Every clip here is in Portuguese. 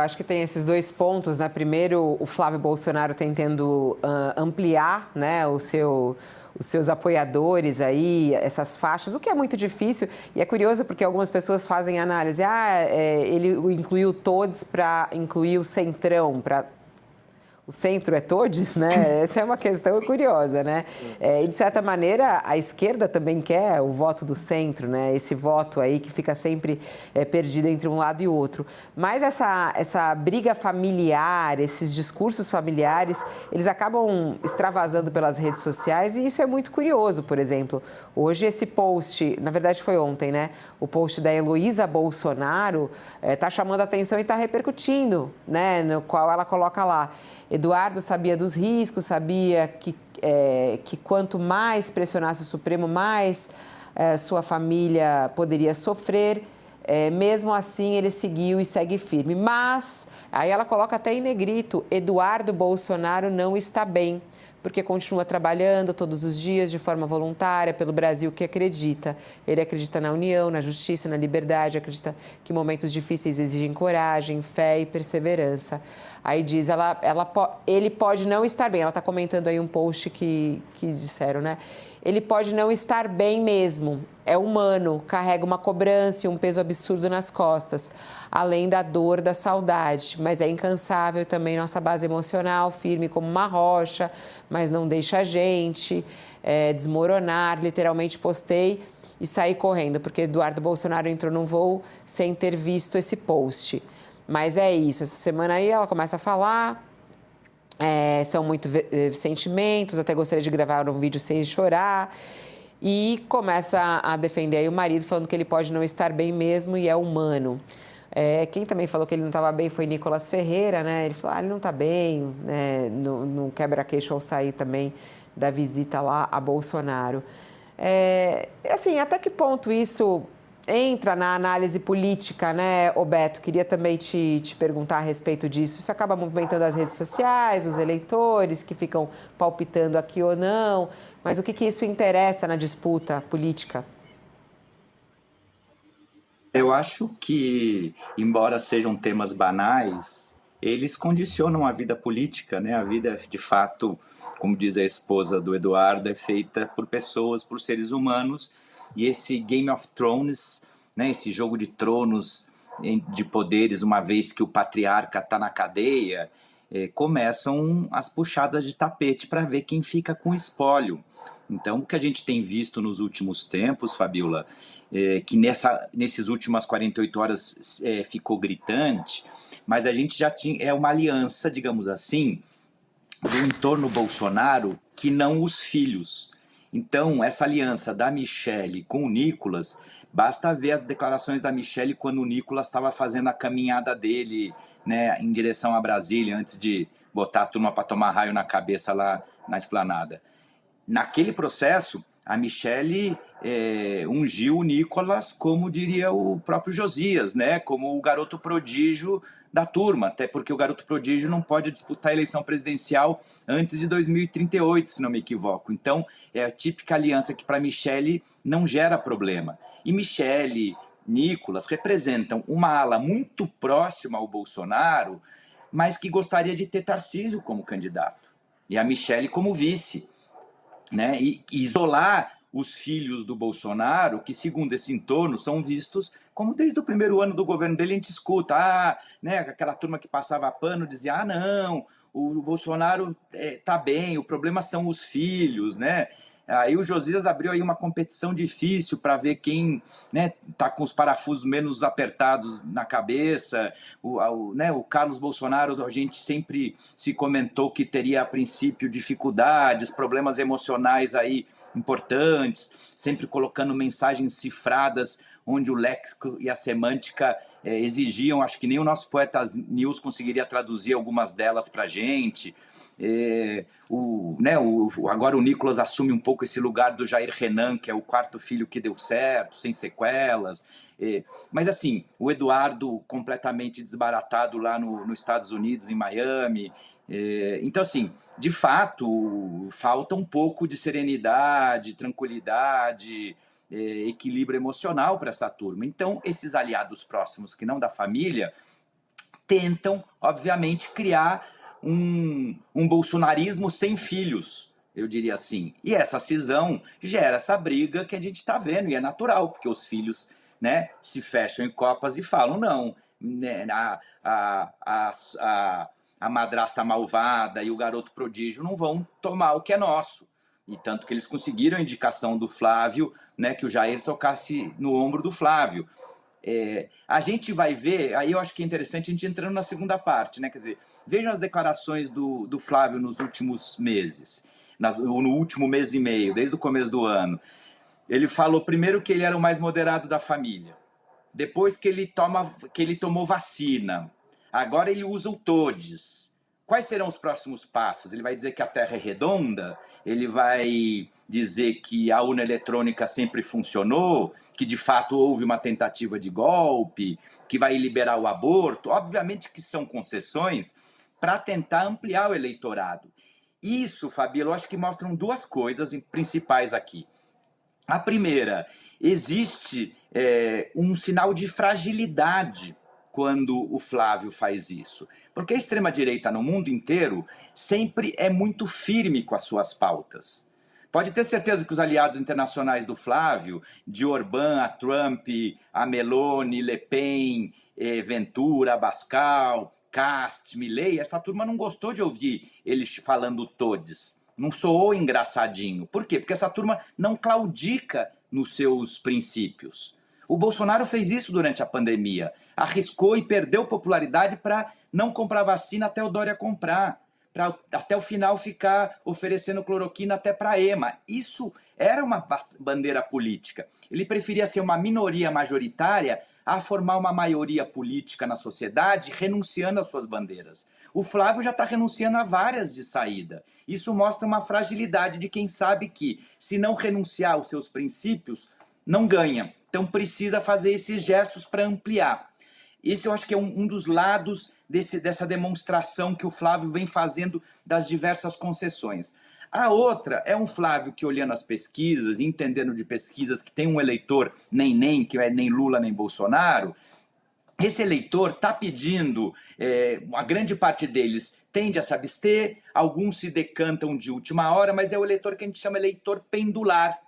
Acho que tem esses dois pontos, né? Primeiro, o Flávio Bolsonaro tentando ampliar, né, os seus apoiadores aí, essas faixas, o que é muito difícil. E é curioso porque algumas pessoas fazem análise. Ele incluiu todos para incluir o centrão, para o centro é todes, né? Essa é uma questão curiosa, né? E, de certa maneira, a esquerda também quer o voto do centro, né? Esse voto aí que fica sempre perdido entre um lado e outro. Mas essa briga familiar, esses discursos familiares, eles acabam extravasando pelas redes sociais e isso é muito curioso, por exemplo. Hoje esse post, na verdade foi ontem, né? O post da Heloísa Bolsonaro está chamando a atenção e está repercutindo, né? No qual ela coloca lá: Eduardo sabia dos riscos, sabia que quanto mais pressionasse o Supremo, mais sua família poderia sofrer. Mesmo assim, ele seguiu e segue firme. Mas, aí ela coloca até em negrito: Eduardo Bolsonaro não está bem, porque continua trabalhando todos os dias de forma voluntária pelo Brasil que acredita. Ele acredita na união, na justiça, na liberdade, acredita que momentos difíceis exigem coragem, fé e perseverança. Aí diz, ele pode não estar bem. Ela está comentando aí um post que disseram, né? Ele pode não estar bem mesmo, é humano, carrega uma cobrança e um peso absurdo nas costas, além da dor, da saudade, mas é incansável também nossa base emocional, firme como uma rocha, mas não deixa a gente desmoronar. Literalmente postei e saí correndo, porque Eduardo Bolsonaro entrou num voo sem ter visto esse post. Mas é isso, essa semana aí ela começa a falar... são muitos sentimentos, até gostaria de gravar um vídeo sem chorar. E começa a defender aí o marido, falando que ele pode não estar bem mesmo e é humano. Quem também falou que ele não estava bem foi Nicolas Ferreira, né? Ele falou, ele não está bem, né? No quebra-queixo ao sair também da visita lá a Bolsonaro. Assim, até que ponto isso entra na análise política, né, Beto? Queria também te perguntar a respeito disso. Isso acaba movimentando as redes sociais, os eleitores que ficam palpitando aqui ou não, mas o que isso interessa na disputa política? Eu acho que, embora sejam temas banais, eles condicionam a vida política, né? A vida, de fato, como diz a esposa do Eduardo, é feita por pessoas, por seres humanos, e esse Game of Thrones, né? Esse jogo de tronos, de poderes, uma vez que o patriarca está na cadeia, começam as puxadas de tapete para ver quem fica com o espólio. Então, o que a gente tem visto nos últimos tempos, Fabiola, que nesses últimas 48 horas ficou gritante, mas a gente já tinha uma aliança, digamos assim, do entorno Bolsonaro que não os filhos. Então, essa aliança da Michelle com o Nicolas, basta ver as declarações da Michelle quando o Nicolas estava fazendo a caminhada dele, né, em direção a Brasília, antes de botar a turma para tomar raio na cabeça lá na esplanada. Naquele processo, a Michelle ungiu o Nicolas, como diria o próprio Josias, né? Como o garoto prodígio da turma, até porque o garoto prodígio não pode disputar a eleição presidencial antes de 2038, se não me equivoco. Então, é a típica aliança que para Michelle não gera problema. E Michelle, Nicolas representam uma ala muito próxima ao Bolsonaro, mas que gostaria de ter Tarcísio como candidato e a Michelle como vice, né? E isolar os filhos do Bolsonaro, que segundo esse entorno são vistos como desde o primeiro ano do governo dele a gente escuta, né, aquela turma que passava pano dizia, não, o Bolsonaro tá bem, o problema são os filhos, né? Aí o Josias abriu aí uma competição difícil para ver quem, né, tá com os parafusos menos apertados na cabeça. O Carlos Bolsonaro, a gente sempre se comentou que teria a princípio dificuldades, problemas emocionais aí importantes, sempre colocando mensagens cifradas onde o léxico e a semântica exigiam, acho que nem o nosso Poeta News conseguiria traduzir algumas delas para a gente. Agora o Nicolas assume um pouco esse lugar do Jair Renan, que é o quarto filho que deu certo, sem sequelas. Mas assim, o Eduardo completamente desbaratado lá nos Estados Unidos, em Miami. Então assim, de fato, falta um pouco de serenidade, tranquilidade, equilíbrio emocional para essa turma. Então, esses aliados próximos que não da família tentam, obviamente, criar um bolsonarismo sem filhos, eu diria assim. E essa cisão gera essa briga que a gente está vendo, e é natural, porque os filhos, né, se fecham em copas e falam, não, né, a madrasta malvada e o garoto prodígio não vão tomar o que é nosso. E tanto que eles conseguiram a indicação do Flávio, né, que o Jair tocasse no ombro do Flávio. A gente vai ver, aí eu acho que é interessante a gente entrando na segunda parte, né? Quer dizer, vejam as declarações do Flávio nos últimos meses, no último mês e meio, desde o começo do ano. Ele falou primeiro que ele era o mais moderado da família, depois que ele tomou vacina, agora ele usa o TODES. Quais serão os próximos passos? Ele vai dizer que a Terra é redonda? Ele vai dizer que a urna eletrônica sempre funcionou? Que de fato houve uma tentativa de golpe? Que vai liberar o aborto? Obviamente que são concessões para tentar ampliar o eleitorado. Isso, Fabíola, eu acho que mostram duas coisas principais aqui. A primeira, existe um sinal de fragilidade quando o Flávio faz isso. Porque a extrema-direita no mundo inteiro sempre é muito firme com as suas pautas. Pode ter certeza que os aliados internacionais do Flávio, de Orbán a Trump, a Meloni, Le Pen, Ventura, Abascal, Cast, Milei, essa turma não gostou de ouvir eles falando todes. Não soou engraçadinho. Por quê? Porque essa turma não claudica nos seus princípios. O Bolsonaro fez isso durante a pandemia. Arriscou e perdeu popularidade para não comprar vacina até o Dória comprar. Para até o final ficar oferecendo cloroquina até para a EMA. Isso era uma bandeira política. Ele preferia ser uma minoria majoritária a formar uma maioria política na sociedade, renunciando às suas bandeiras. O Flávio já está renunciando a várias de saída. Isso mostra uma fragilidade de quem sabe que, se não renunciar aos seus princípios, não ganha. Então precisa fazer esses gestos para ampliar. Esse eu acho que é um dos lados dessa demonstração que o Flávio vem fazendo das diversas concessões. A outra é um Flávio que, olhando as pesquisas, entendendo de pesquisas que tem um eleitor nem, que é nem Lula nem Bolsonaro, esse eleitor está pedindo, a grande parte deles tende a se abster, alguns se decantam de última hora, mas é o eleitor que a gente chama eleitor pendular.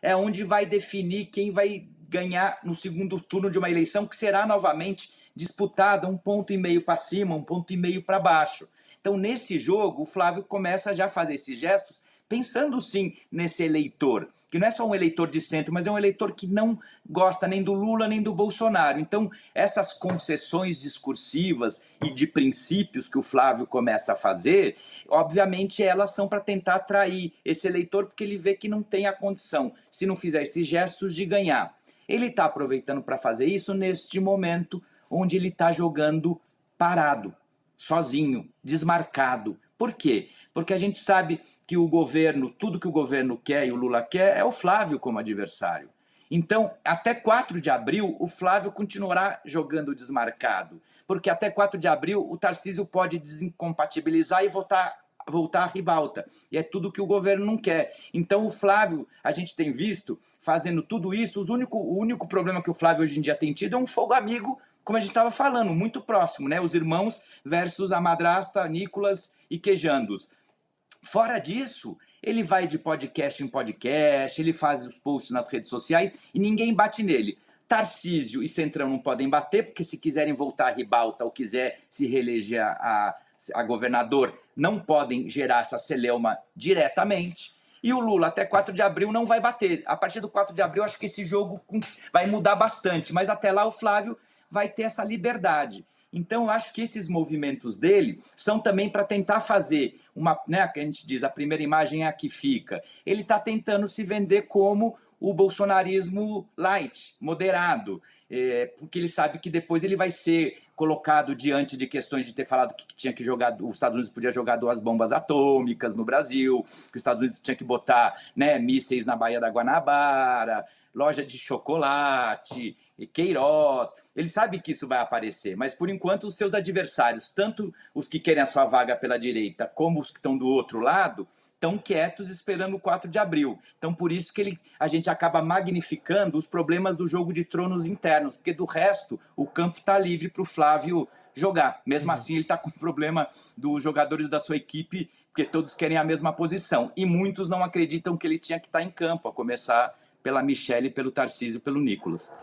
É onde vai definir quem vai ganhar no segundo turno de uma eleição que será novamente disputada 1,5 ponto para cima, 1,5 ponto para baixo. Então, nesse jogo, o Flávio começa já a fazer esses gestos, pensando sim nesse eleitor, que não é só um eleitor de centro, mas é um eleitor que não gosta nem do Lula nem do Bolsonaro. Então, essas concessões discursivas e de princípios que o Flávio começa a fazer, obviamente elas são para tentar atrair esse eleitor, porque ele vê que não tem a condição, se não fizer esses gestos, de ganhar. Ele está aproveitando para fazer isso neste momento onde ele está jogando parado, sozinho, desmarcado. Por quê? Porque a gente sabe que o governo, tudo que o governo quer e o Lula quer, é o Flávio como adversário. Então, até 4 de abril, o Flávio continuará jogando desmarcado. Porque até 4 de abril, o Tarcísio pode desincompatibilizar e voltar à ribalta. E é tudo que o governo não quer. Então, o Flávio, a gente tem visto, fazendo tudo isso, o único problema que o Flávio hoje em dia tem tido é um fogo amigo, como a gente estava falando, muito próximo, né? Os irmãos versus a madrasta, Nicolas e Quejandos. Fora disso, ele vai de podcast em podcast, ele faz os posts nas redes sociais e ninguém bate nele. Tarcísio e Centrão não podem bater, porque se quiserem voltar à ribalta ou quiser se reeleger a governador, não podem gerar essa celeuma diretamente. E o Lula, até 4 de abril, não vai bater. A partir do 4 de abril, acho que esse jogo vai mudar bastante, mas até lá o Flávio vai ter essa liberdade. Então, eu acho que esses movimentos dele são também para tentar fazer uma, né, que a gente diz, a primeira imagem é a que fica. Ele está tentando se vender como o bolsonarismo light, moderado, porque ele sabe que depois ele vai ser colocado diante de questões de ter falado que tinha que jogar, os Estados Unidos podia jogar 2 bombas atômicas no Brasil, que os Estados Unidos tinha que botar, né, mísseis na Baía da Guanabara, loja de chocolate, Queiroz. Ele sabe que isso vai aparecer, mas por enquanto os seus adversários, tanto os que querem a sua vaga pela direita como os que estão do outro lado, estão quietos esperando o 4 de abril. Então por isso que a gente acaba magnificando os problemas do jogo de tronos internos, porque do resto o campo está livre para o Flávio jogar. Mesmo assim, ele está com o problema dos jogadores da sua equipe, porque todos querem a mesma posição. E muitos não acreditam que ele tinha que estar em campo, a começar pela Michelle, pelo Tarcísio e pelo Nicolas.